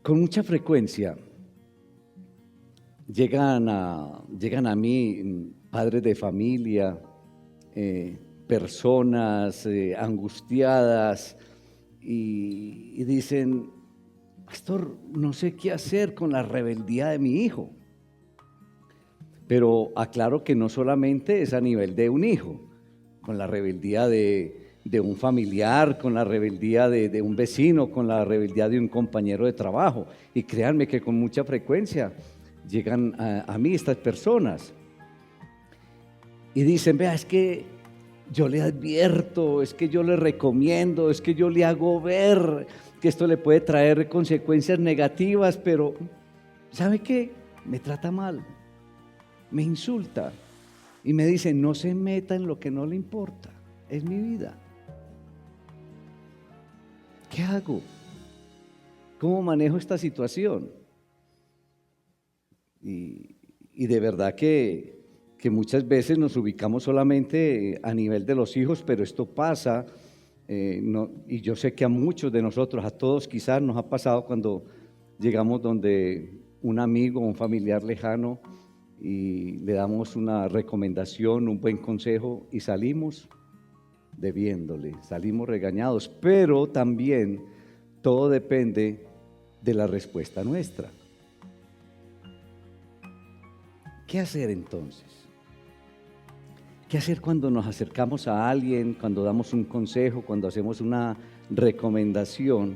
Con mucha frecuencia llegan a mí padres de familia, personas angustiadas y dicen: pastor, no sé qué hacer con la rebeldía de mi hijo. Pero aclaro que no solamente es a nivel de un hijo, con la rebeldía de un familiar, con la rebeldía de un vecino, con la rebeldía de un compañero de trabajo. Y créanme que con mucha frecuencia llegan a mí estas personas y dicen: vea, es que yo le advierto, es que yo le recomiendo, es que yo le hago ver que esto le puede traer consecuencias negativas, pero ¿sabe qué? Me trata mal, me insulta y me dice: no se meta en lo que no le importa, es mi vida. ¿Qué hago? ¿Cómo manejo esta situación? Y de verdad que muchas veces nos ubicamos solamente a nivel de los hijos, pero esto pasa, y yo sé que a muchos de nosotros, a todos quizás nos ha pasado cuando llegamos donde un amigo, un familiar lejano, y le damos una recomendación, un buen consejo, y salimos debiéndole, salimos regañados, pero también todo depende de la respuesta nuestra. ¿Qué hacer entonces? ¿Qué hacer cuando nos acercamos a alguien, cuando damos un consejo, cuando hacemos una recomendación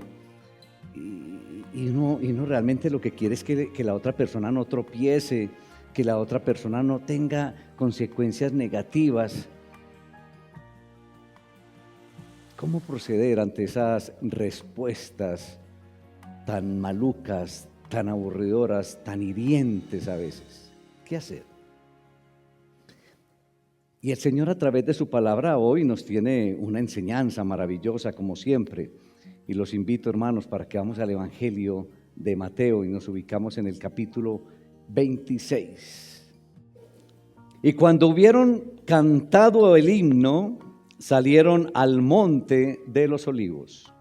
y uno realmente lo que quiere es que la otra persona no tropiece, que la otra persona no tenga consecuencias negativas? ¿Cómo proceder ante esas respuestas tan malucas, tan aburridoras, tan hirientes a veces? ¿Qué hacer? Y el Señor, a través de su palabra, hoy nos tiene una enseñanza maravillosa, como siempre. Y los invito, hermanos, para que vamos al Evangelio de Mateo y nos ubicamos en el capítulo 26. Y cuando hubieron cantado el himno, salieron al monte de los olivos.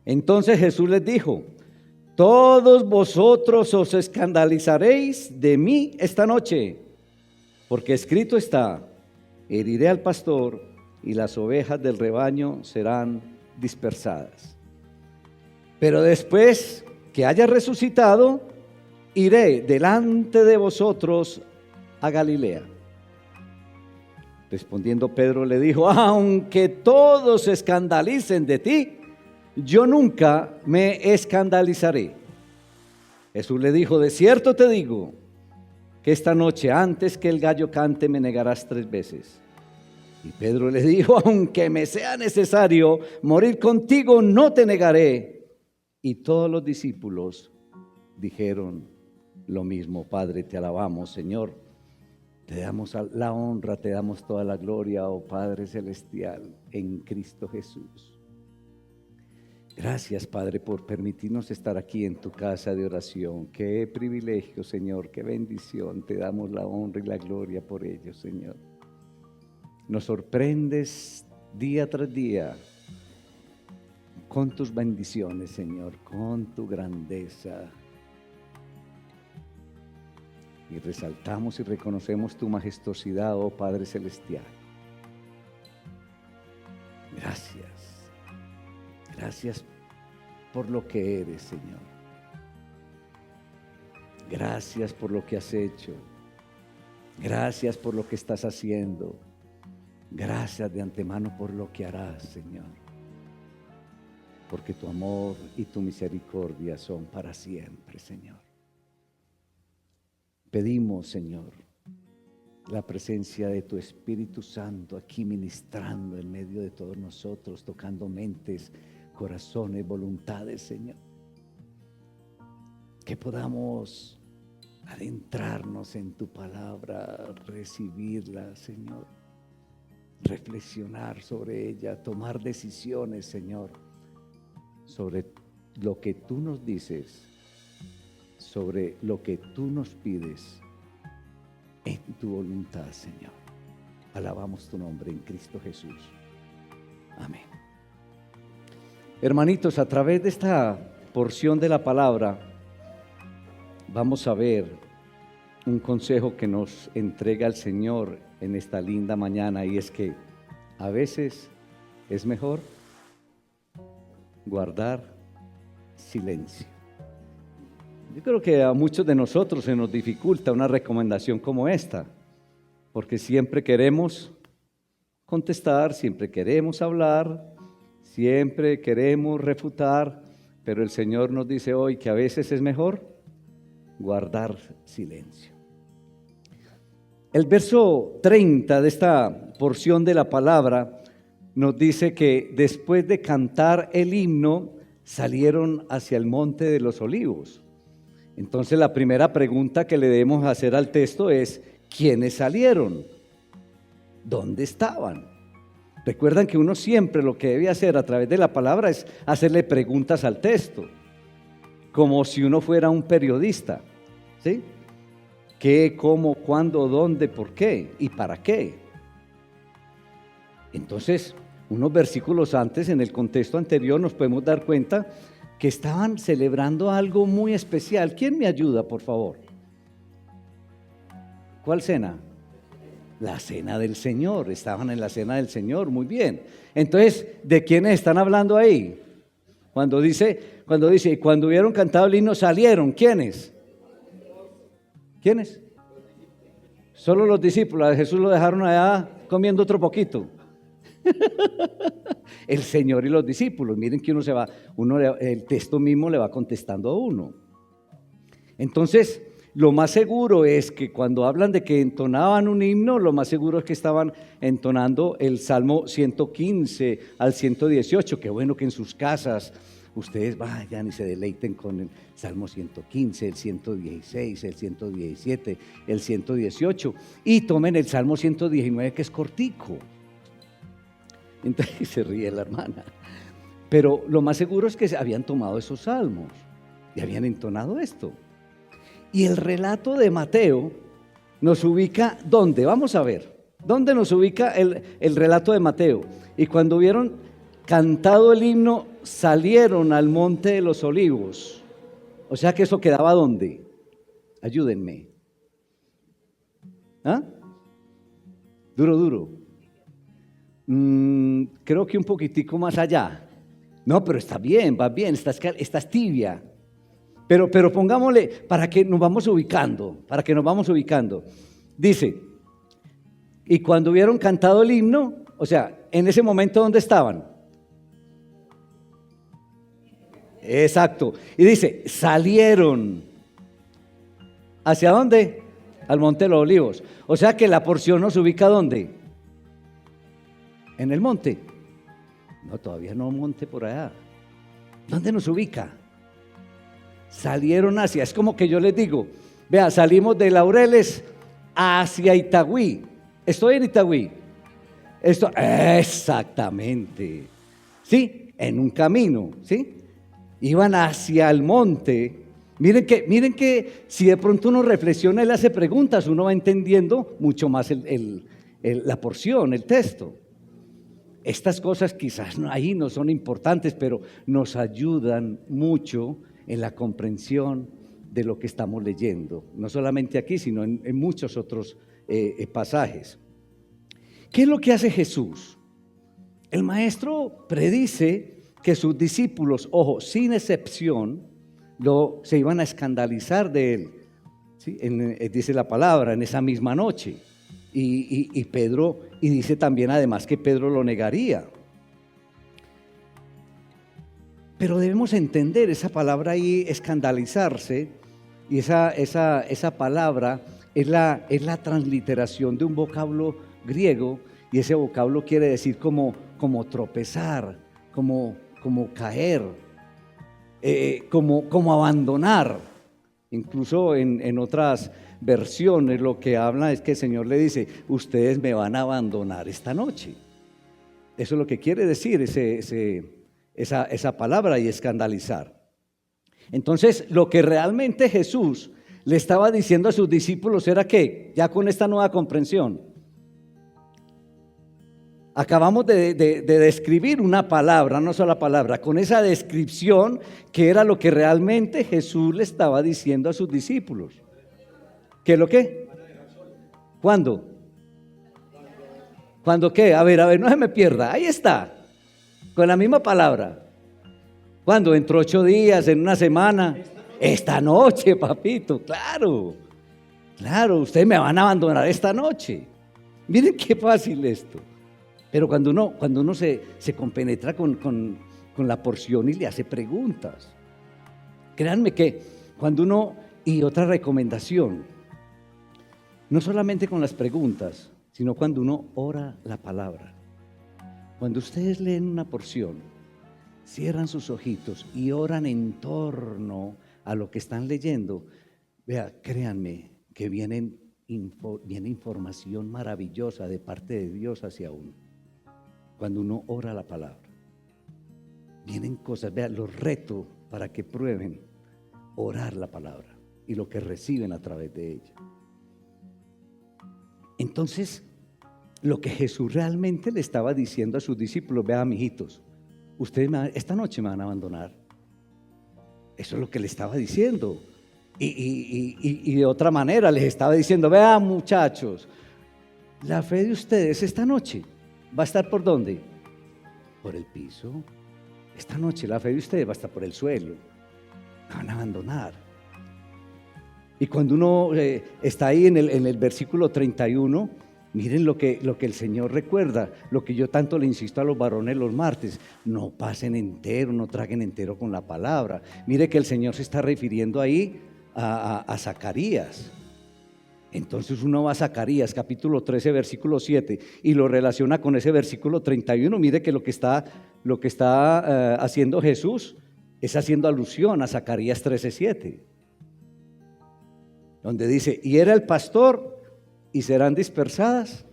Entonces Jesús les dijo: todos vosotros os escandalizaréis de mí esta noche, porque escrito está: heriré al pastor y las ovejas del rebaño serán dispersadas. Pero después que haya resucitado, iré delante de vosotros a Galilea. Respondiendo Pedro le dijo: aunque todos se escandalicen de ti, yo nunca me escandalizaré. Jesús le dijo: de cierto te digo que esta noche, antes que el gallo cante, me negarás 3 veces. Y Pedro le dijo: aunque me sea necesario morir contigo, no te negaré. Y todos los discípulos dijeron lo mismo. Padre, te alabamos, Señor. Te damos la honra, te damos toda la gloria, oh Padre celestial, en Cristo Jesús. Gracias, Padre, por permitirnos estar aquí en tu casa de oración. Qué privilegio, Señor, qué bendición. Te damos la honra y la gloria por ello, Señor. Nos sorprendes día tras día con tus bendiciones, Señor, con tu grandeza. Y resaltamos y reconocemos tu majestuosidad, oh Padre celestial. Gracias. Gracias por lo que eres, Señor. Gracias por lo que has hecho. Gracias por lo que estás haciendo. Gracias de antemano por lo que harás, Señor. Porque tu amor y tu misericordia son para siempre, Señor. Pedimos, Señor, la presencia de tu Espíritu Santo aquí ministrando en medio de todos nosotros, tocando mentes, corazones, voluntades, Señor. Que podamos adentrarnos en tu palabra, recibirla, Señor, reflexionar sobre ella, tomar decisiones, Señor, sobre lo que tú nos dices, sobre lo que tú nos pides en tu voluntad, Señor. Alabamos tu nombre en Cristo Jesús. Amén. Hermanitos, a través de esta porción de la palabra vamos a ver un consejo que nos entrega el Señor en esta linda mañana, y es que a veces es mejor guardar silencio. Yo creo que a muchos de nosotros se nos dificulta una recomendación como esta, porque siempre queremos contestar, siempre queremos hablar, siempre queremos refutar, pero el Señor nos dice hoy que a veces es mejor guardar silencio. El verso 30 de esta porción de la palabra nos dice que después de cantar el himno salieron hacia el monte de los olivos. Entonces la primera pregunta que le debemos hacer al texto es: ¿quiénes salieron? ¿Dónde estaban? Recuerdan que uno siempre lo que debe hacer a través de la palabra es hacerle preguntas al texto, como si uno fuera un periodista, ¿sí? ¿Qué, cómo, cuándo, dónde, por qué y para qué? Entonces, unos versículos antes, en el contexto anterior, nos podemos dar cuenta que estaban celebrando algo muy especial. ¿Quién me ayuda, por favor? ¿Cuál cena? La cena del Señor. Estaban en la cena del Señor, muy bien. Entonces, ¿de quiénes están hablando ahí? Cuando dice, y cuando hubieron cantado el himno salieron, ¿quiénes? ¿Quiénes? Solo los discípulos. A Jesús lo dejaron allá comiendo otro poquito. El Señor y los discípulos. Miren que el texto mismo le va contestando a uno. Entonces, lo más seguro es que cuando hablan de que entonaban un himno, lo más seguro es que estaban entonando el Salmo 115 al 118. Qué bueno que en sus casas ustedes vayan y se deleiten con el Salmo 115, el 116, el 117, el 118, y tomen el Salmo 119, que es cortico. Entonces se ríe la hermana. Pero lo más seguro es que habían tomado esos salmos y habían entonado esto. Y el relato de Mateo nos ubica ¿dónde? Vamos a ver, ¿dónde nos ubica el relato de Mateo? Y cuando hubieron cantado el himno, salieron al monte de los olivos. O sea que eso quedaba ¿dónde? Ayúdenme. ¿Ah? Duro. Creo que un poquitico más allá. No, pero está bien, va bien, estás tibia. Pero pongámosle para que nos vamos ubicando, Dice, y cuando hubieron cantado el himno, o sea, en ese momento, ¿dónde estaban? Exacto. Y dice, salieron. ¿Hacia dónde? Al monte de los olivos. O sea que la porción nos ubica ¿dónde? En el monte. No, todavía no monte por allá. ¿Dónde nos ubica? Salieron hacia, es como que yo les digo, vea, salimos de Laureles hacia Itagüí. Estoy en Itagüí. Exactamente. Sí, en un camino, ¿sí? Iban hacia el monte. Miren que si de pronto uno reflexiona y le hace preguntas, uno va entendiendo mucho más la porción, el texto. Estas cosas quizás ahí no son importantes, pero nos ayudan mucho en la comprensión de lo que estamos leyendo, no solamente aquí, sino en muchos otros pasajes. ¿Qué es lo que hace Jesús? El maestro predice que sus discípulos, ojo, sin excepción, se iban a escandalizar de él, ¿sí? Dice la palabra, en esa misma noche. Y Pedro, y dice también además que Pedro lo negaría. Pero debemos entender esa palabra ahí, escandalizarse, y esa palabra es la transliteración de un vocablo griego, y ese vocablo quiere decir como tropezar, como caer, como abandonar. Incluso en otras versiones lo que habla es que el Señor le dice, ustedes me van a abandonar esta noche. Eso es lo que quiere decir esa palabra, y escandalizar. Entonces, lo que realmente Jesús le estaba diciendo a sus discípulos era que, ya con esta nueva comprensión, Acabamos de describir una palabra, una sola palabra, con esa descripción que era lo que realmente Jesús le estaba diciendo a sus discípulos. ¿Qué es lo que? ¿Cuándo? ¿Cuándo qué? A ver, no se me pierda. Ahí está, con la misma palabra. ¿Cuándo? ¿Entre 8 días? ¿En una semana? Esta noche, papito, claro. Claro, ustedes me van a abandonar esta noche. Miren qué fácil esto. Pero cuando uno se compenetra con la porción y le hace preguntas, créanme que cuando uno, y otra recomendación, no solamente con las preguntas, sino cuando uno ora la palabra. Cuando ustedes leen una porción, cierran sus ojitos y oran en torno a lo que están leyendo, vea, créanme que viene información maravillosa de parte de Dios hacia uno. Cuando uno ora la palabra, vienen cosas, vean, los reto para que prueben orar la palabra y lo que reciben a través de ella. Entonces, lo que Jesús realmente le estaba diciendo a sus discípulos, vean, mijitos, ustedes esta noche me van a abandonar. Eso es lo que le estaba diciendo. Y de otra manera les estaba diciendo, vean, muchachos, la fe de ustedes esta noche va a estar ¿por dónde? Por el piso. Esta noche la fe de ustedes va a estar por el suelo. Me van a abandonar. Y cuando uno está ahí en el versículo 31, miren lo que el Señor recuerda, lo que yo tanto le insisto a los varones los martes: no pasen entero, no traguen entero con la palabra. Mire que el Señor se está refiriendo ahí a Zacarías. Entonces uno va a Zacarías capítulo 13 versículo 7 y lo relaciona con ese versículo 31. Mire que lo que está haciendo Jesús es haciendo alusión a Zacarías 13:7, donde dice: y era el pastor y serán dispersadas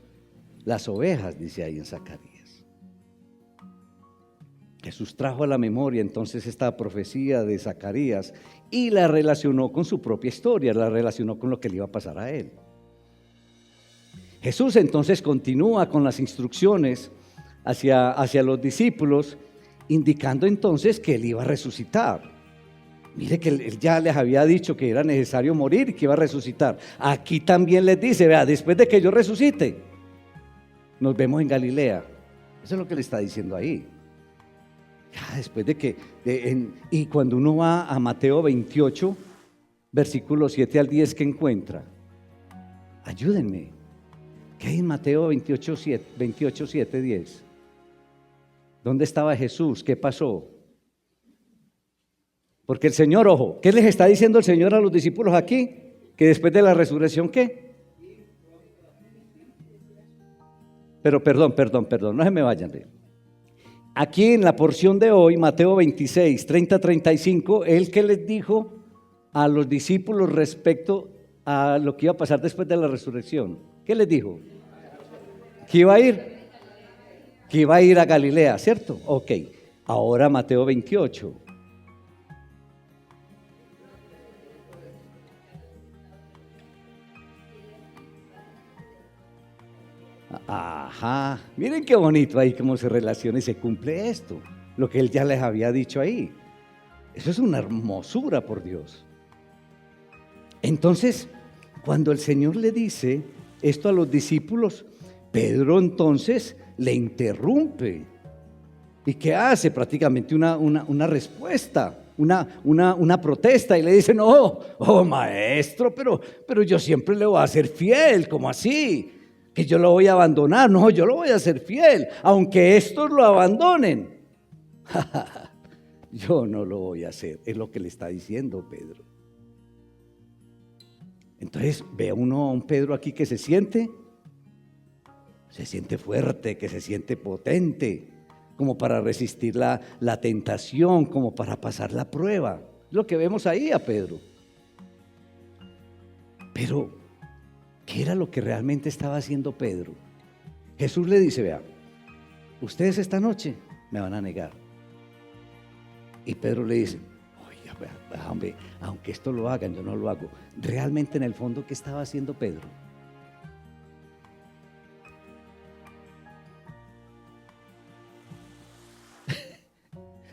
las ovejas, dice ahí en Zacarías. Jesús trajo a la memoria entonces esta profecía de Zacarías y la relacionó con su propia historia, la relacionó con lo que le iba a pasar a él. Jesús entonces continúa con las instrucciones hacia los discípulos, indicando entonces que él iba a resucitar. Mire que él ya les había dicho que era necesario morir y que iba a resucitar. Aquí también les dice: vea, después de que yo resucite, nos vemos en Galilea. Eso es lo que le está diciendo ahí. Ya después de que, y cuando uno va a Mateo 28, versículos 7 al 10, ¿qué encuentra? Ayúdenme. ¿Qué hay en Mateo 28, 7, 10? ¿Dónde estaba Jesús? ¿Qué pasó? Porque el Señor, ojo, ¿qué les está diciendo el Señor a los discípulos aquí? Que después de la resurrección, ¿qué? Pero perdón, no se me vayan. Aquí en la porción de hoy, Mateo 26, 30, 35, ¿él qué les dijo a los discípulos respecto a lo que iba a pasar después de la resurrección? ¿Qué les dijo? Que iba a ir a Galilea, ¿cierto? Ok, ahora Mateo 28. Ajá, miren qué bonito ahí cómo se relaciona y se cumple esto, lo que él ya les había dicho ahí. Eso es una hermosura, por Dios. Entonces, cuando el Señor le dice esto a los discípulos, Pedro entonces le interrumpe. ¿Y qué hace? Prácticamente una respuesta, una protesta, y le dice: no, oh maestro, pero yo siempre le voy a ser fiel. ¿Cómo así? Que yo lo voy a abandonar. No, yo lo voy a ser fiel, aunque estos lo abandonen. Yo no lo voy a hacer, es lo que le está diciendo Pedro. Entonces ve uno a un Pedro aquí que se siente fuerte, que se siente potente, como para resistir la tentación, como para pasar la prueba. Es lo que vemos ahí a Pedro. Pero ¿qué era lo que realmente estaba haciendo Pedro? Jesús le dice: vea, ustedes esta noche me van a negar. Y Pedro le dice: oye, vea, hombre, aunque esto lo hagan, yo no lo hago. Realmente en el fondo, ¿qué estaba haciendo Pedro?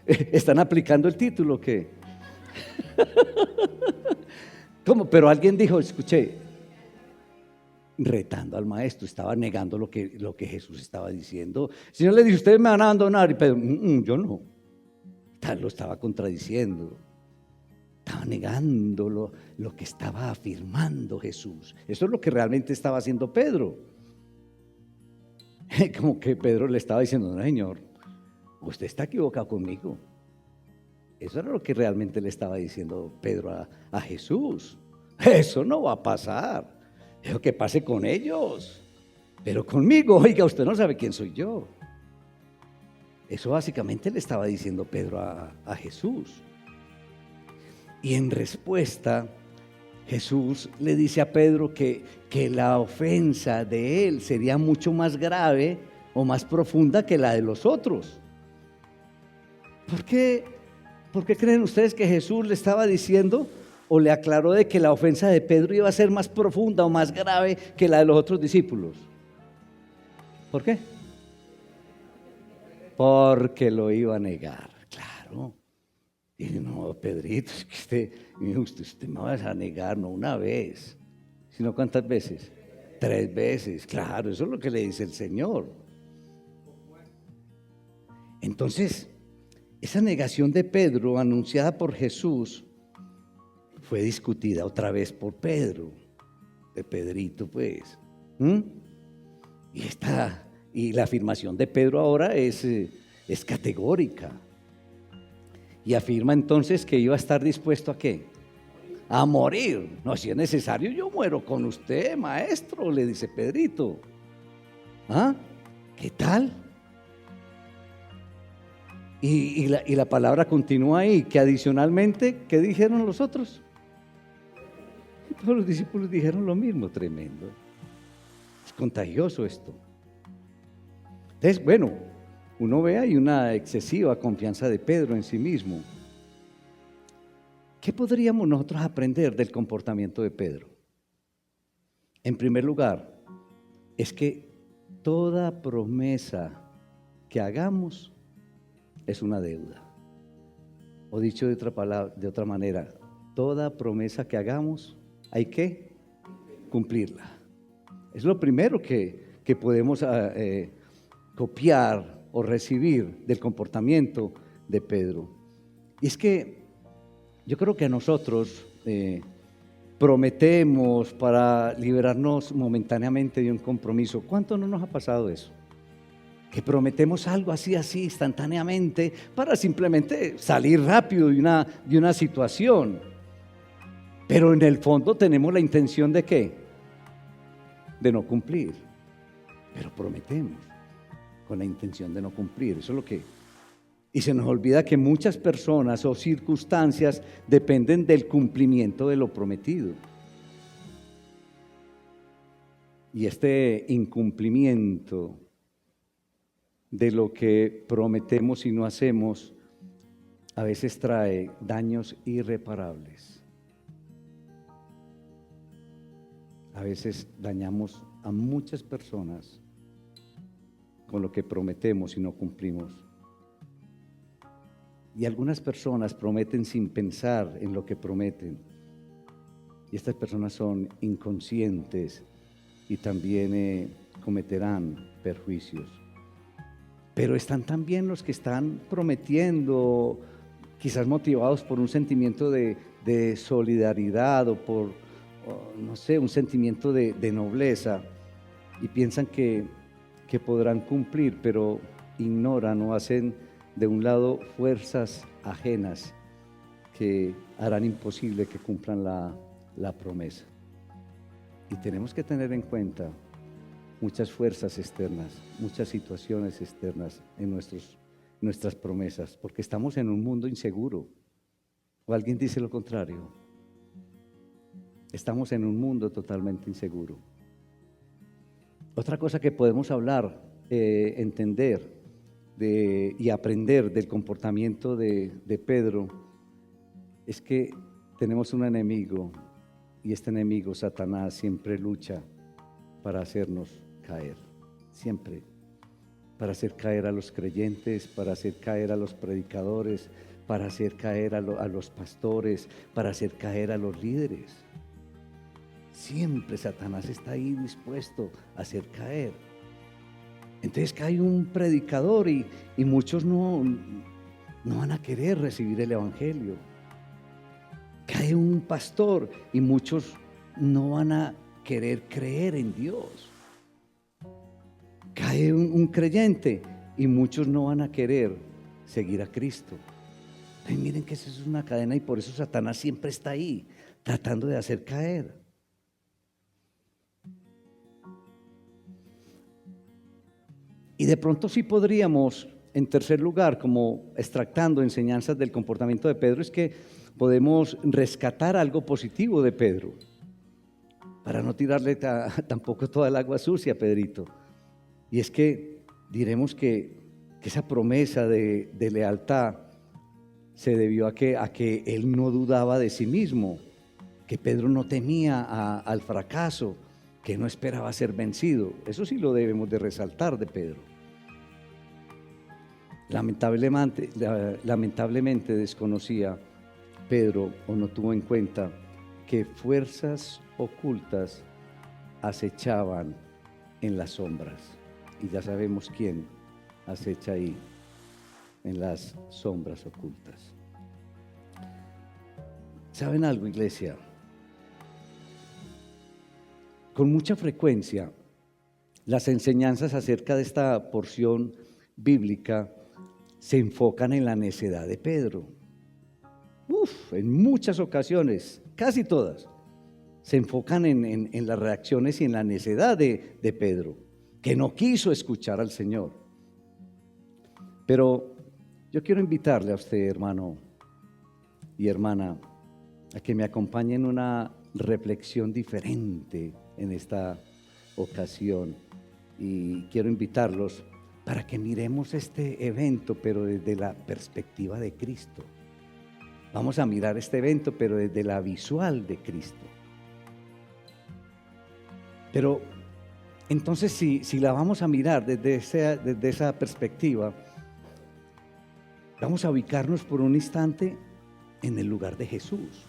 ¿Están aplicando el título que? ¿Cómo? Pero alguien dijo, escuché, retando al maestro, estaba negando lo que Jesús estaba diciendo. El Señor le dijo, ustedes me van a abandonar, y Pedro, yo no. Lo estaba contradiciendo, estaba negando lo que estaba afirmando Jesús. Eso es lo que realmente estaba haciendo Pedro. Como que Pedro le estaba diciendo, no, Señor, usted está equivocado conmigo. Eso era lo que realmente le estaba diciendo Pedro a Jesús. Eso no va a pasar. Eso que pase con ellos, pero conmigo, oiga, usted no sabe quién soy yo. Eso básicamente le estaba diciendo Pedro a Jesús. Y en respuesta, Jesús le dice a Pedro que la ofensa de él sería mucho más grave o más profunda que la de los otros. ¿Por qué creen ustedes que Jesús le estaba diciendo o le aclaró de que la ofensa de Pedro iba a ser más profunda o más grave que la de los otros discípulos? ¿Por qué? Porque lo iba a negar, claro. Y no, Pedrito, es que usted me va a negar no una vez, sino ¿cuántas veces? 3 veces, claro, eso es lo que le dice el Señor. Entonces, esa negación de Pedro anunciada por Jesús fue discutida otra vez por Pedro, de Pedrito pues. Y la afirmación de Pedro ahora es categórica. Y afirma entonces que iba a estar dispuesto ¿a qué? A morir. No, si es necesario yo muero con usted, maestro, le dice Pedrito. ¿Qué tal? Y la palabra continúa ahí, que adicionalmente, ¿qué dijeron los otros? Todos los discípulos dijeron lo mismo, tremendo. Es contagioso esto. Entonces, bueno, uno ve ahí una excesiva confianza de Pedro en sí mismo. ¿Qué podríamos nosotros aprender del comportamiento de Pedro? En primer lugar, es que toda promesa que hagamos es una deuda. O dicho de otra manera, toda promesa que hagamos hay que cumplirla. Es lo primero que podemos copiar o recibir del comportamiento de Pedro. Y es que yo creo que nosotros prometemos para liberarnos momentáneamente de un compromiso. ¿Cuánto no nos ha pasado eso? Que prometemos algo así instantáneamente para simplemente salir rápido de una situación. Pero en el fondo tenemos la intención ¿de qué? De no cumplir. Pero prometemos con la intención de no cumplir. Eso es lo que... Y se nos olvida que muchas personas o circunstancias dependen del cumplimiento de lo prometido. Y este incumplimiento de lo que prometemos y no hacemos a veces trae daños irreparables. A veces dañamos a muchas personas con lo que prometemos y no cumplimos. Y algunas personas prometen sin pensar en lo que prometen. Y estas personas son inconscientes y también cometerán perjuicios. Pero están también los que están prometiendo, quizás motivados por un sentimiento de solidaridad o por, no sé, un sentimiento de nobleza, y piensan que podrán cumplir, pero ignoran o hacen de un lado fuerzas ajenas que harán imposible que cumplan la promesa. Y tenemos que tener en cuenta muchas fuerzas externas, muchas situaciones externas en nuestras promesas, porque estamos en un mundo inseguro. ¿O alguien dice lo contrario? Estamos en un mundo totalmente inseguro. Otra cosa que podemos hablar, entender y aprender del comportamiento de Pedro es que tenemos un enemigo, y este enemigo, Satanás, siempre lucha para hacernos caer, siempre. para hacer caer a los creyentes, para hacer caer a los predicadores, para hacer caer a los pastores, para hacer caer a los líderes. Siempre Satanás está ahí dispuesto a hacer caer. Entonces cae un predicador y muchos no van a querer recibir el evangelio. Cae un pastor y muchos no van a querer creer en Dios. Cae un creyente y muchos no van a querer seguir a Cristo. Entonces miren que eso es una cadena y por eso Satanás siempre está ahí, tratando de hacer caer. Y de pronto sí podríamos, en tercer lugar, como extractando enseñanzas del comportamiento de Pedro, es que podemos rescatar algo positivo de Pedro, para no tirarle tampoco toda el agua sucia a Pedrito. Y es que diremos que esa promesa de lealtad se debió a que él no dudaba de sí mismo, que Pedro no temía al fracaso, que no esperaba ser vencido. Eso sí lo debemos de resaltar de Pedro. Lamentablemente desconocía Pedro o no tuvo en cuenta que fuerzas ocultas acechaban en las sombras. Y ya sabemos quién acecha ahí en las sombras ocultas. ¿Saben algo, iglesia? Con mucha frecuencia, las enseñanzas acerca de esta porción bíblica se enfocan en la necedad de Pedro. En muchas ocasiones, casi todas, se enfocan en las reacciones y en la necedad de Pedro, que no quiso escuchar al Señor. Pero yo quiero invitarle a usted, hermano y hermana, a que me acompañe en una reflexión diferente en esta ocasión, y quiero invitarlos para que miremos este evento pero desde la perspectiva de Cristo. Vamos a mirar este evento pero desde la visual de Cristo. Pero entonces si la vamos a mirar desde esa perspectiva, vamos a ubicarnos por un instante en el lugar de Jesús.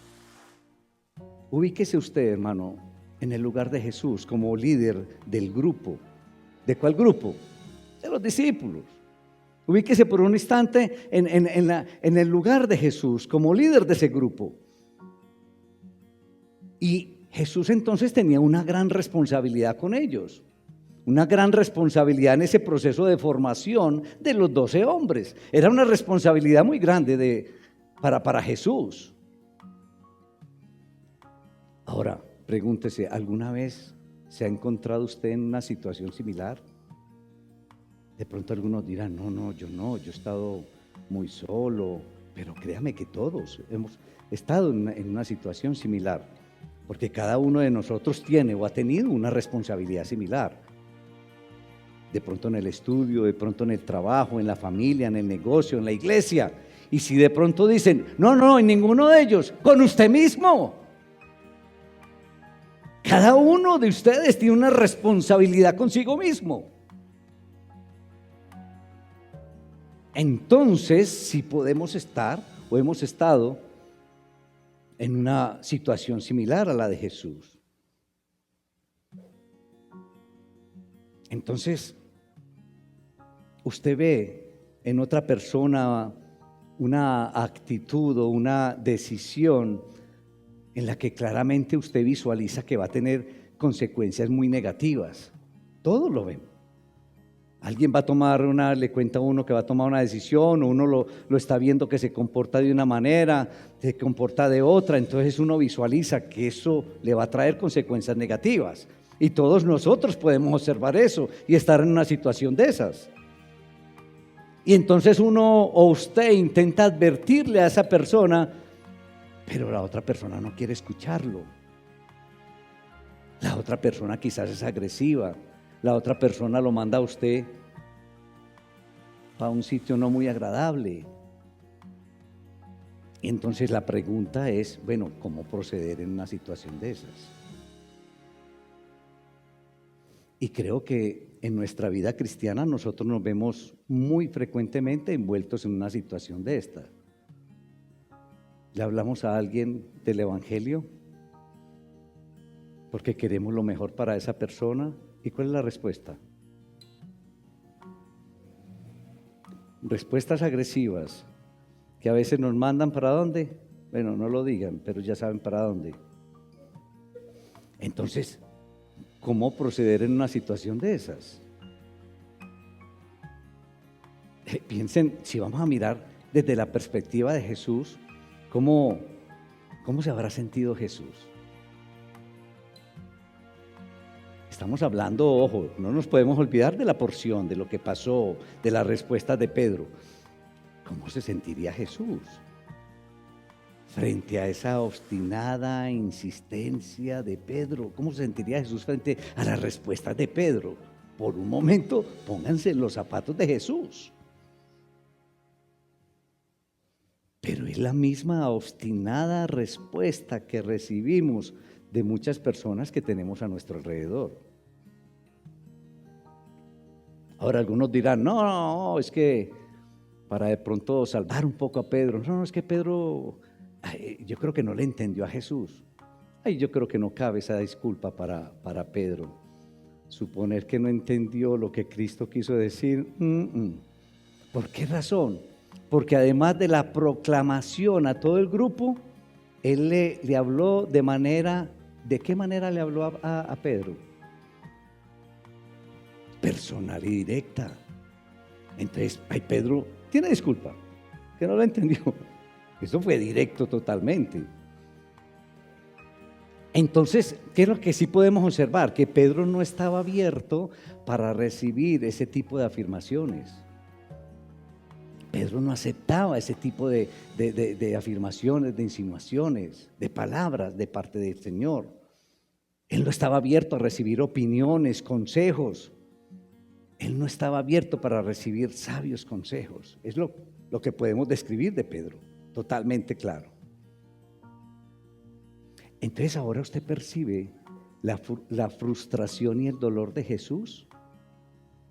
Ubíquese usted, hermano, en el lugar de Jesús como líder del grupo. ¿De cuál grupo? De los discípulos. Ubíquese por un instante en el lugar de Jesús como líder de ese grupo. Y Jesús entonces tenía una gran responsabilidad con ellos, una gran responsabilidad en ese proceso de formación de los 12 hombres. Era una responsabilidad muy grande para Jesús. Ahora, pregúntese, ¿alguna vez se ha encontrado usted en una situación similar? De pronto algunos dirán, no, yo he estado muy solo, pero créame que todos hemos estado en una situación similar, porque cada uno de nosotros tiene o ha tenido una responsabilidad similar. De pronto en el estudio, de pronto en el trabajo, en la familia, en el negocio, en la iglesia. Y si de pronto dicen, no, en ninguno de ellos, con usted mismo. Cada uno de ustedes tiene una responsabilidad consigo mismo. Entonces, si podemos estar o hemos estado en una situación similar a la de Jesús. Entonces, usted ve en otra persona una actitud o una decisión en la que claramente usted visualiza que va a tener consecuencias muy negativas. Todos lo ven. Alguien va a tomar le cuenta a uno que va a tomar una decisión, o uno lo está viendo que se comporta de una manera, se comporta de otra, entonces uno visualiza que eso le va a traer consecuencias negativas. Y todos nosotros podemos observar eso y estar en una situación de esas. Y entonces uno o usted intenta advertirle a esa persona, pero la otra persona no quiere escucharlo. La otra persona quizás es agresiva. La otra persona lo manda a usted a un sitio no muy agradable. Y entonces la pregunta es, bueno, ¿cómo proceder en una situación de esas? Y creo que en nuestra vida cristiana nosotros nos vemos muy frecuentemente envueltos en una situación de esta. ¿Le hablamos a alguien del Evangelio porque queremos lo mejor para esa persona? ¿Y cuál es la respuesta? Respuestas agresivas que a veces nos mandan ¿para dónde? Bueno, no lo digan, pero ya saben para dónde. Entonces, ¿cómo proceder en una situación de esas? Piensen, si vamos a mirar desde la perspectiva de Jesús, ¿cómo se habrá sentido Jesús? Estamos hablando, ojo, no nos podemos olvidar de la porción, de lo que pasó, de las respuestas de Pedro. ¿Cómo se sentiría Jesús frente a esa obstinada insistencia de Pedro? ¿Cómo se sentiría Jesús frente a las respuestas de Pedro? Por un momento, pónganse en los zapatos de Jesús. Pero es la misma obstinada respuesta que recibimos de muchas personas que tenemos a nuestro alrededor. Ahora algunos dirán, no, es que para de pronto salvar un poco a Pedro, no, es que Pedro, yo creo que no le entendió a Jesús. Yo creo que no cabe esa disculpa para Pedro. Suponer que no entendió lo que Cristo quiso decir. ¿Por qué razón? Porque además de la proclamación a todo el grupo, él le habló ¿de qué manera le habló a Pedro? Personal y directa. Entonces, Pedro tiene disculpa, que no lo entendió. Eso fue directo totalmente. Entonces, ¿qué es lo que sí podemos observar? Que Pedro no estaba abierto para recibir ese tipo de afirmaciones. Pedro no aceptaba ese tipo de afirmaciones, de insinuaciones, de palabras de parte del Señor. Él no estaba abierto a recibir opiniones, consejos. Él no estaba abierto para recibir sabios consejos. Es lo que podemos describir de Pedro, totalmente claro. Entonces ahora usted percibe la frustración y el dolor de Jesús.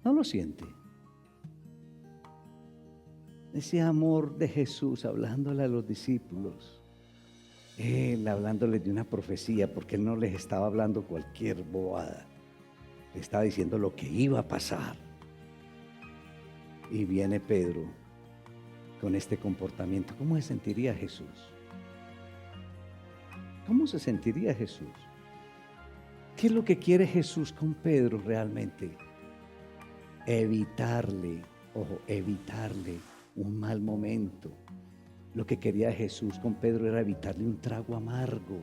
¿No lo siente? Ese amor de Jesús hablándole a los discípulos, Él hablándoles de una profecía, porque Él no les estaba hablando cualquier bobada. Le estaba diciendo lo que iba a pasar. Y viene Pedro con este comportamiento. ¿Cómo se sentiría Jesús? ¿Cómo se sentiría Jesús? ¿Qué es lo que quiere Jesús con Pedro realmente? Evitarle un mal momento. Lo que quería Jesús con Pedro era evitarle un trago amargo.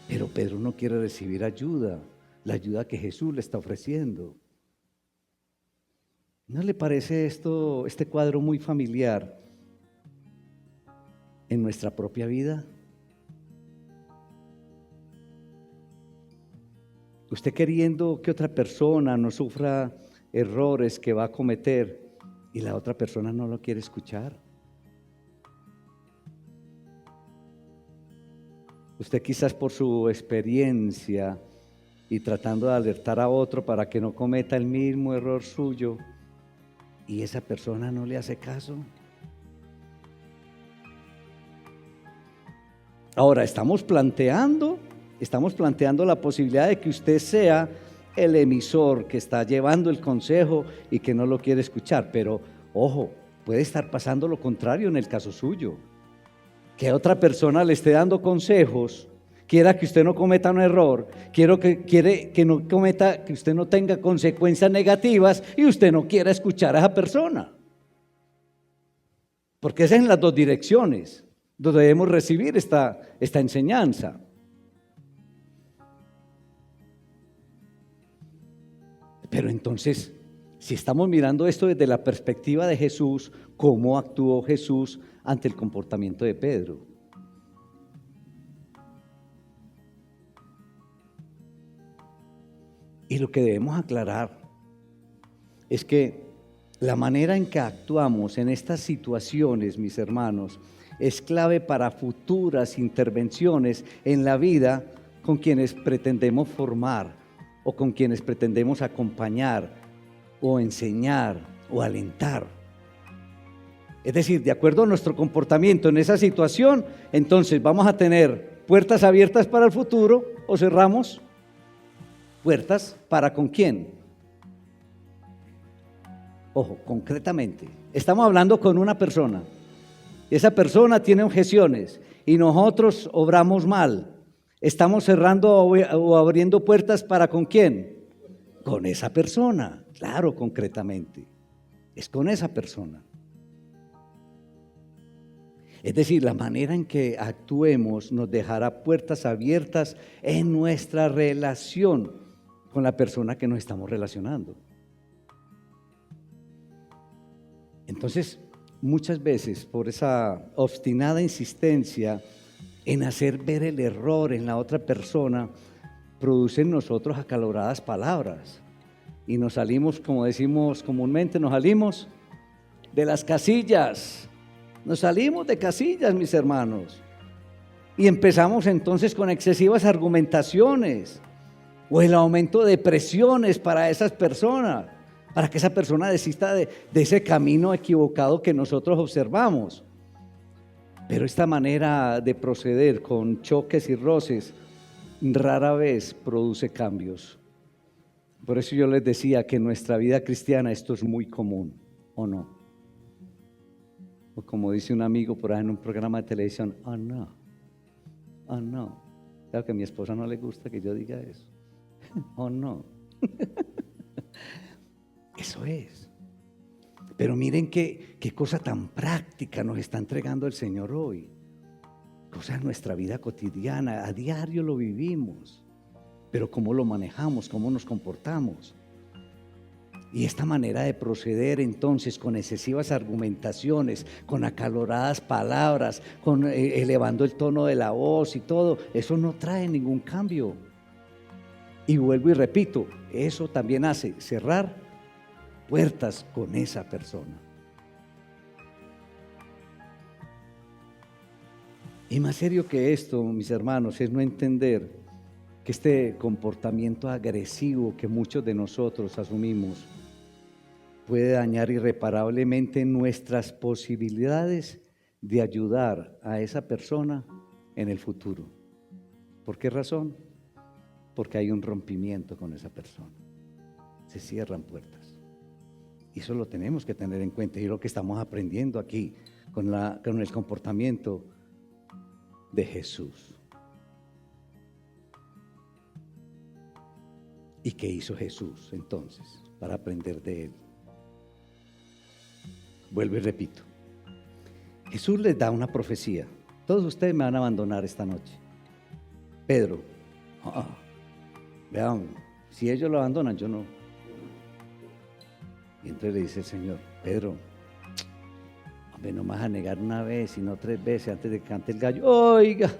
Pero Pedro no quiere recibir ayuda, la ayuda que Jesús le está ofreciendo. ¿No le parece este cuadro muy familiar en nuestra propia vida? Usted queriendo que otra persona no sufra errores que va a cometer y la otra persona no lo quiere escuchar. Usted quizás por su experiencia y tratando de alertar a otro para que no cometa el mismo error suyo, y esa persona no le hace caso. Ahora estamos planteando la posibilidad de que usted sea el emisor que está llevando el consejo y que no lo quiere escuchar, pero ojo, puede estar pasando lo contrario en el caso suyo, que otra persona le esté dando consejos, quiera que usted no cometa un error, quiere que usted no tenga consecuencias negativas y usted no quiera escuchar a esa persona. Porque es en las dos direcciones donde debemos recibir esta enseñanza. Pero entonces, si estamos mirando esto desde la perspectiva de Jesús, ¿cómo actuó Jesús ante el comportamiento de Pedro? Y lo que debemos aclarar es que la manera en que actuamos en estas situaciones, mis hermanos, es clave para futuras intervenciones en la vida con quienes pretendemos formar o con quienes pretendemos acompañar o enseñar o alentar. Es decir, de acuerdo a nuestro comportamiento en esa situación, entonces vamos a tener puertas abiertas para el futuro o cerramos puertas para ¿con quién? Ojo, concretamente, estamos hablando con una persona. Esa persona tiene objeciones y nosotros obramos mal. Estamos cerrando o abriendo puertas para ¿con quién? Con esa persona, claro, concretamente. Es con esa persona. Es decir, la manera en que actuemos nos dejará puertas abiertas en nuestra relación con la persona que nos estamos relacionando. Entonces, muchas veces por esa obstinada insistencia en hacer ver el error en la otra persona, produce en nosotros acaloradas palabras y nos salimos, como decimos comúnmente, nos salimos de las casillas. Nos salimos de casillas, mis hermanos, y empezamos entonces con excesivas argumentaciones o el aumento de presiones para esas personas, para que esa persona desista de ese camino equivocado que nosotros observamos. Pero esta manera de proceder con choques y roces rara vez produce cambios. Por eso yo les decía que en nuestra vida cristiana esto es muy común, ¿o no? O como dice un amigo por ahí en un programa de televisión, oh no. Claro que a mi esposa no le gusta que yo diga eso. Oh no. Eso es. Pero miren qué cosa tan práctica nos está entregando el Señor hoy. Cosa de nuestra vida cotidiana, a diario lo vivimos. Pero cómo lo manejamos, cómo nos comportamos. Y esta manera de proceder entonces con excesivas argumentaciones, con acaloradas palabras, con elevando el tono de la voz y todo, eso no trae ningún cambio. Y vuelvo y repito, eso también hace cerrar puertas con esa persona. Y más serio que esto, mis hermanos, es no entender que este comportamiento agresivo que muchos de nosotros asumimos puede dañar irreparablemente nuestras posibilidades de ayudar a esa persona en el futuro. ¿Por qué razón? Porque hay un rompimiento con esa persona. Se cierran puertas. Y eso lo tenemos que tener en cuenta. Y es lo que estamos aprendiendo aquí con el comportamiento de Jesús. ¿Y qué hizo Jesús entonces para aprender de él? Vuelvo y repito. Jesús les da una profecía. Todos ustedes me van a abandonar esta noche. Pedro, vean, si ellos lo abandonan, yo no. Y entonces le dice el Señor, Pedro, hombre, no me vas a negar una vez, sino 3 veces antes de que cante el gallo. Oiga,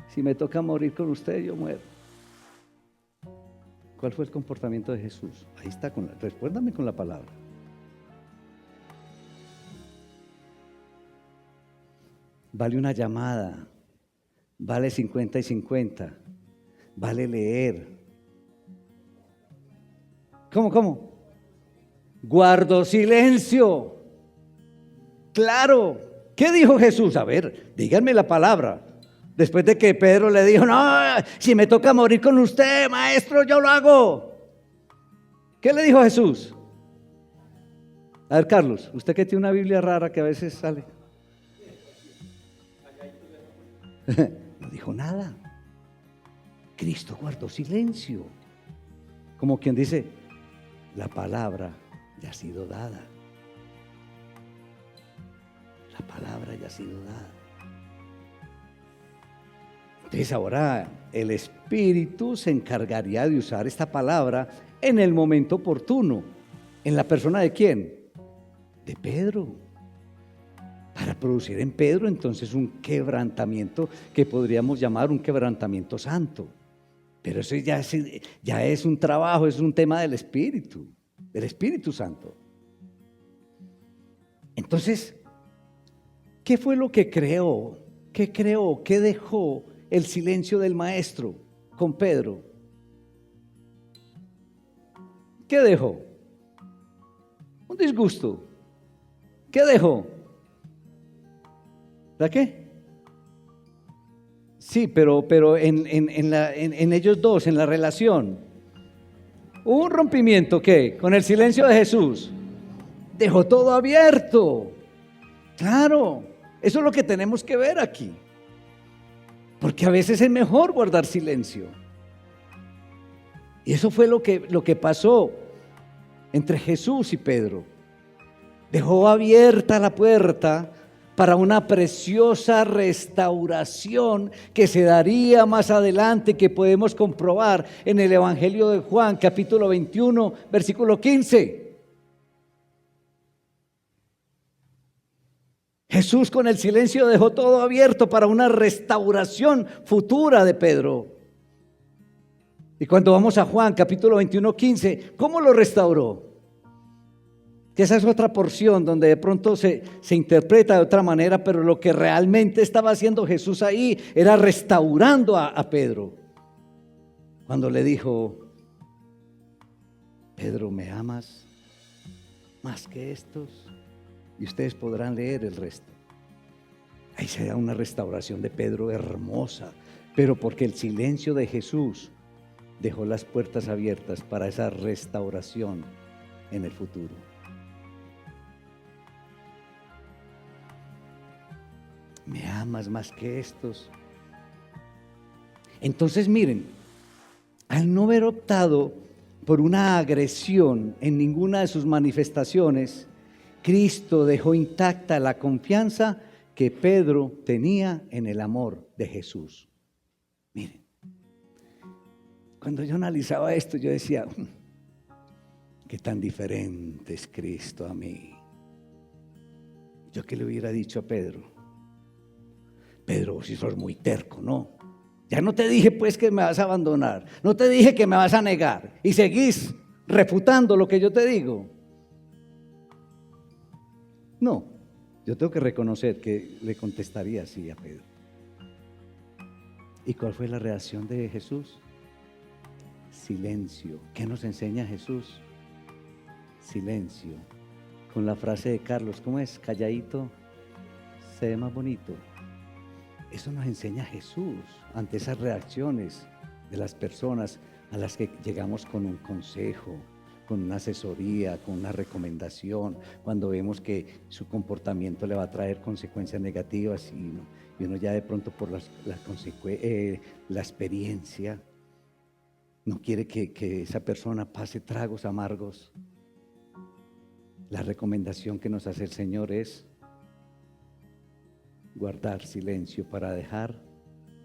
si me toca morir con usted, yo muero. ¿Cuál fue el comportamiento de Jesús? Ahí está, recuérdame con la palabra. Vale una llamada, vale 50 y 50, vale leer. ¿Cómo? Guardo silencio. Claro. ¿Qué dijo Jesús? A ver, díganme la palabra. Después de que Pedro le dijo, no, si me toca morir con usted, maestro, yo lo hago. ¿Qué le dijo Jesús? A ver, Carlos, usted que tiene una Biblia rara que a veces sale. No dijo nada. Cristo guardó silencio. Como quien dice, la palabra ya ha sido dada. La palabra ya ha sido dada. Entonces ahora el Espíritu se encargaría de usar esta palabra en el momento oportuno. ¿En la persona de quién? De Pedro. Para producir en Pedro entonces un quebrantamiento que podríamos llamar un quebrantamiento santo. Pero eso ya es un trabajo, es un tema del Espíritu Santo. Entonces, ¿qué fue lo que creó? ¿Qué creó? ¿Qué dejó el silencio del maestro? con Pedro, ¿qué dejó? Un disgusto. ¿Qué dejó? ¿La qué? Sí, pero en ellos dos, en la relación, hubo un rompimiento, ¿qué? Con el silencio de Jesús. Dejó todo abierto. Claro, eso es lo que tenemos que ver aquí. Porque a veces es mejor guardar silencio. Y eso fue lo que pasó entre Jesús y Pedro. Dejó abierta la puerta para una preciosa restauración que se daría más adelante, que podemos comprobar en el Evangelio de Juan, capítulo 21, versículo 15. Jesús con el silencio dejó todo abierto para una restauración futura de Pedro. Y cuando vamos a Juan, capítulo 21, 15, ¿cómo lo restauró? Que esa es otra porción donde de pronto se interpreta de otra manera, pero lo que realmente estaba haciendo Jesús ahí era restaurando a Pedro. Cuando le dijo: Pedro, ¿me amas más que estos? Y ustedes podrán leer el resto. Ahí se da una restauración de Pedro hermosa, pero porque el silencio de Jesús dejó las puertas abiertas para esa restauración en el futuro. ¿Me amas más que estos? Entonces miren, al no haber optado por una agresión en ninguna de sus manifestaciones, Cristo dejó intacta la confianza que Pedro tenía en el amor de Jesús. Miren, cuando yo analizaba esto, yo decía: qué tan diferente es Cristo a mí. Yo qué le hubiera dicho a Pedro: Pedro, si sos muy terco, ¿no? Ya no te dije pues que me vas a abandonar, no te dije que me vas a negar, y seguís refutando lo que yo te digo. No, yo tengo que reconocer que le contestaría así a Pedro. ¿Y cuál fue la reacción de Jesús? Silencio. ¿Qué nos enseña Jesús? Silencio. Con la frase de Carlos, ¿cómo es? Calladito se ve más bonito. Eso nos enseña Jesús ante esas reacciones de las personas a las que llegamos con un consejo, con una asesoría, con una recomendación, cuando vemos que su comportamiento le va a traer consecuencias negativas y uno ya de pronto por la experiencia no quiere que esa persona pase tragos amargos. La recomendación que nos hace el Señor es guardar silencio para dejar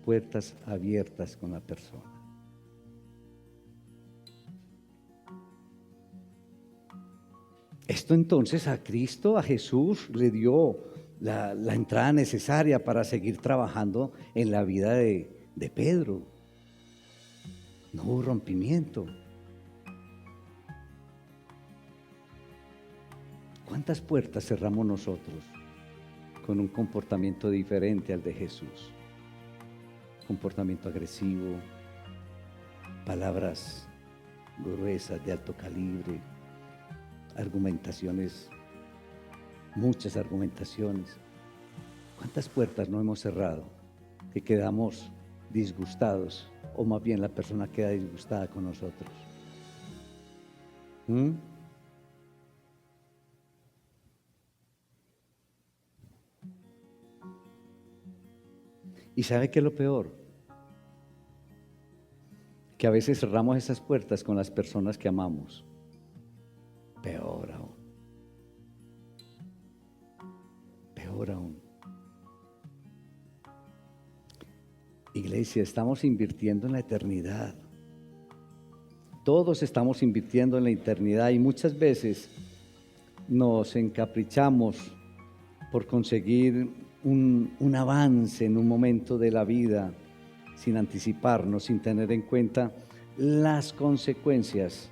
puertas abiertas con la persona. Esto entonces a Cristo, a Jesús, le dio la entrada necesaria para seguir trabajando en la vida de Pedro. No hubo rompimiento. ¿Cuántas puertas cerramos nosotros con un comportamiento diferente al de Jesús? Comportamiento agresivo, palabras gruesas de alto calibre, argumentaciones, muchas argumentaciones. ¿Cuántas puertas no hemos cerrado que quedamos disgustados, o más bien la persona queda disgustada con nosotros? ¿Y sabe qué es lo peor? Que a veces cerramos esas puertas con las personas que amamos. Peor aún. Peor aún. Iglesia, estamos invirtiendo en la eternidad. Todos estamos invirtiendo en la eternidad y muchas veces nos encaprichamos por conseguir un avance en un momento de la vida sin anticiparnos, sin tener en cuenta las consecuencias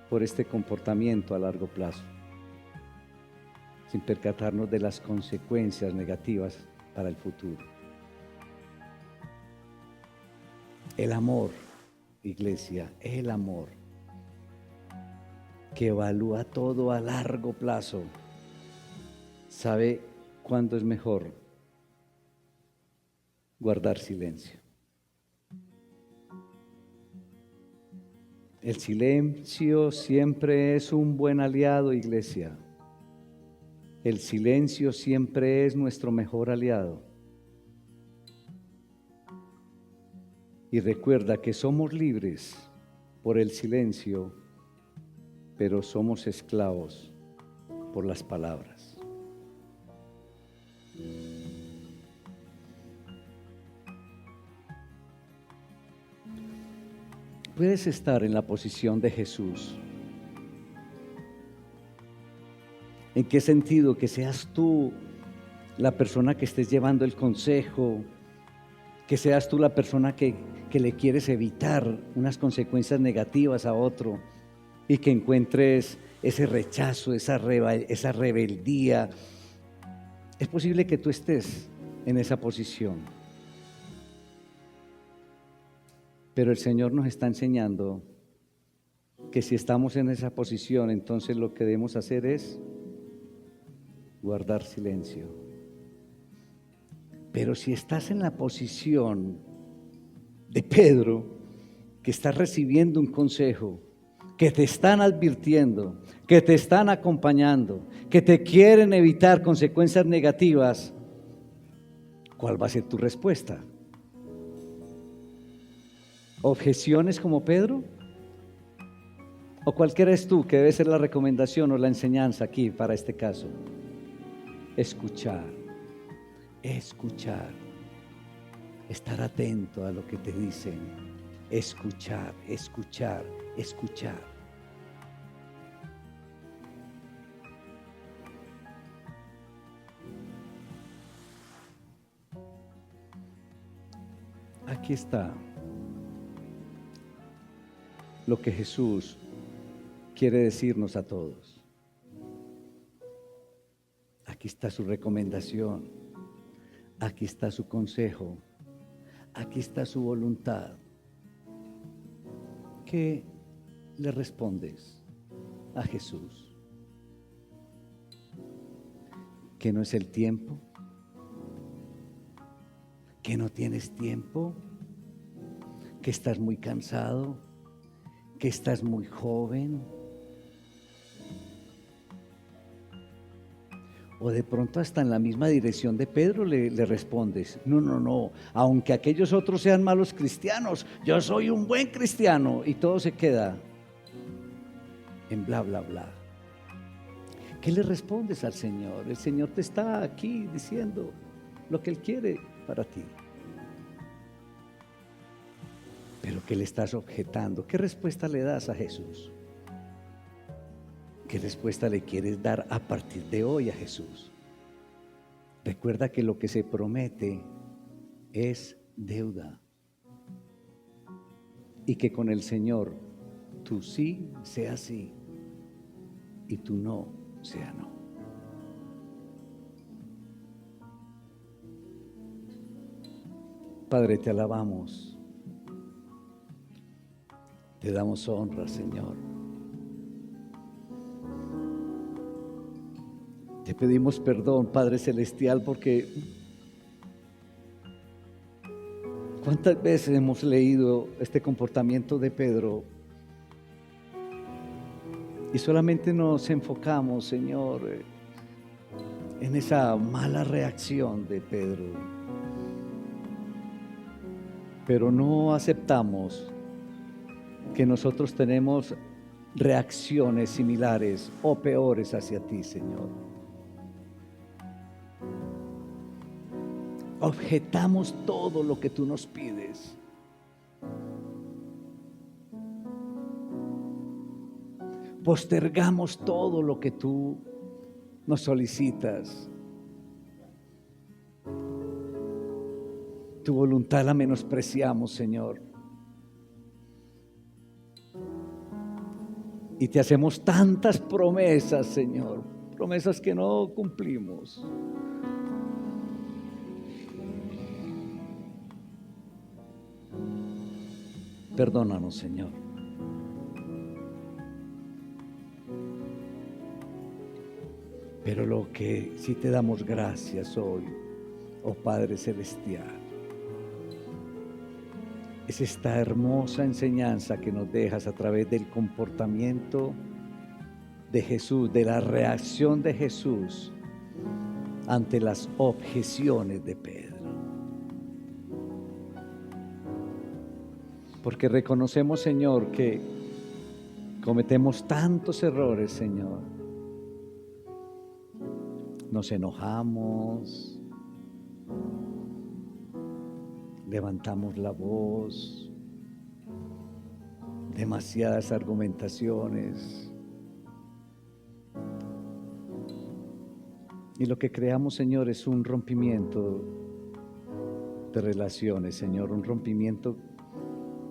por este comportamiento a largo plazo, sin percatarnos de las consecuencias negativas para el futuro. El amor, iglesia, el amor que evalúa todo a largo plazo, sabe cuándo es mejor guardar silencio. El silencio siempre es un buen aliado, iglesia. El silencio siempre es nuestro mejor aliado. Y recuerda que somos libres por el silencio, pero somos esclavos por las palabras. Puedes estar en la posición de Jesús. ¿En qué sentido? Que seas tú la persona que estés llevando el consejo, que seas tú la persona que le quieres evitar unas consecuencias negativas a otro y que encuentres ese rechazo, esa rebeldía. Es posible que tú estés en esa posición, pero el Señor nos está enseñando que si estamos en esa posición, entonces lo que debemos hacer es guardar silencio. Pero si estás en la posición de Pedro, que estás recibiendo un consejo, que te están advirtiendo, que te están acompañando, que te quieren evitar consecuencias negativas, ¿cuál va a ser tu respuesta? ¿Objeciones como Pedro? ¿O cuál crees tú que debe ser la recomendación o la enseñanza aquí para este caso? Escuchar, escuchar, estar atento a lo que te dicen, escuchar, escuchar, escuchar. Aquí está lo que Jesús quiere decirnos a todos. Aquí está su recomendación, aquí está su consejo, aquí está su voluntad. ¿Qué le respondes a Jesús? ¿Que no es el tiempo? ¿Que no tienes tiempo? ¿Que estás muy cansado? ¿Que estás muy joven? O de pronto hasta en la misma dirección de Pedro le respondes, no, aunque aquellos otros sean malos cristianos, yo soy un buen cristiano, y todo se queda en bla, bla, bla. ¿Qué le respondes al Señor? El Señor te está aquí diciendo lo que Él quiere para ti. Pero ¿qué le estás objetando? ¿Qué respuesta le das a Jesús? ¿Qué respuesta le quieres dar a partir de hoy a Jesús? Recuerda que lo que se promete es deuda y que con el Señor tu sí sea sí y tu no sea no. Padre, te alabamos, te damos honra, Señor. Te pedimos perdón, Padre Celestial, porque ¿cuántas veces hemos leído este comportamiento de Pedro y solamente nos enfocamos, Señor, en esa mala reacción de Pedro, pero no aceptamos que nosotros tenemos reacciones similares o peores hacia ti, Señor? Objetamos todo lo que tú nos pides. Postergamos todo lo que tú nos solicitas. Tu voluntad la menospreciamos, Señor. Y te hacemos tantas promesas, Señor, promesas que no cumplimos. Perdónanos, Señor. Pero lo que sí te damos gracias hoy, oh Padre Celestial, es esta hermosa enseñanza que nos dejas a través del comportamiento de Jesús, de la reacción de Jesús ante las objeciones de Pedro. Porque reconocemos, Señor, que cometemos tantos errores, Señor. Nos enojamos, levantamos la voz, demasiadas argumentaciones. Y lo que creamos, Señor, es un rompimiento de relaciones, Señor, un rompimiento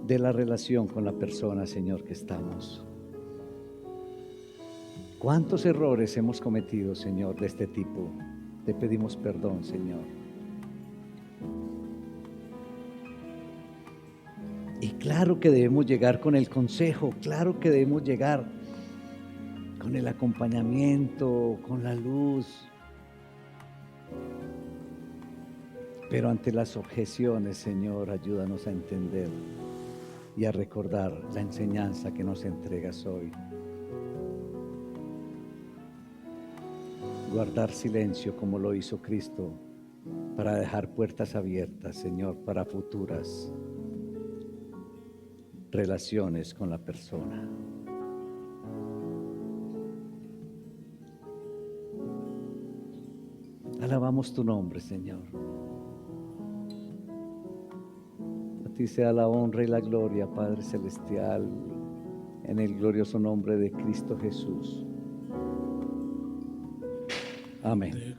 de la relación con la persona, Señor, que estamos. ¿Cuántos errores hemos cometido, Señor, de este tipo? Te pedimos perdón, Señor. Y claro que debemos llegar con el consejo, claro que debemos llegar con el acompañamiento, con la luz. Pero ante las objeciones, Señor, ayúdanos a entender y a recordar la enseñanza que nos entregas hoy. Guardar silencio como lo hizo Cristo para dejar puertas abiertas, Señor, para futuras relaciones con la persona. Alabamos tu nombre, Señor. A ti sea la honra y la gloria, Padre Celestial, en el glorioso nombre de Cristo Jesús. Amén.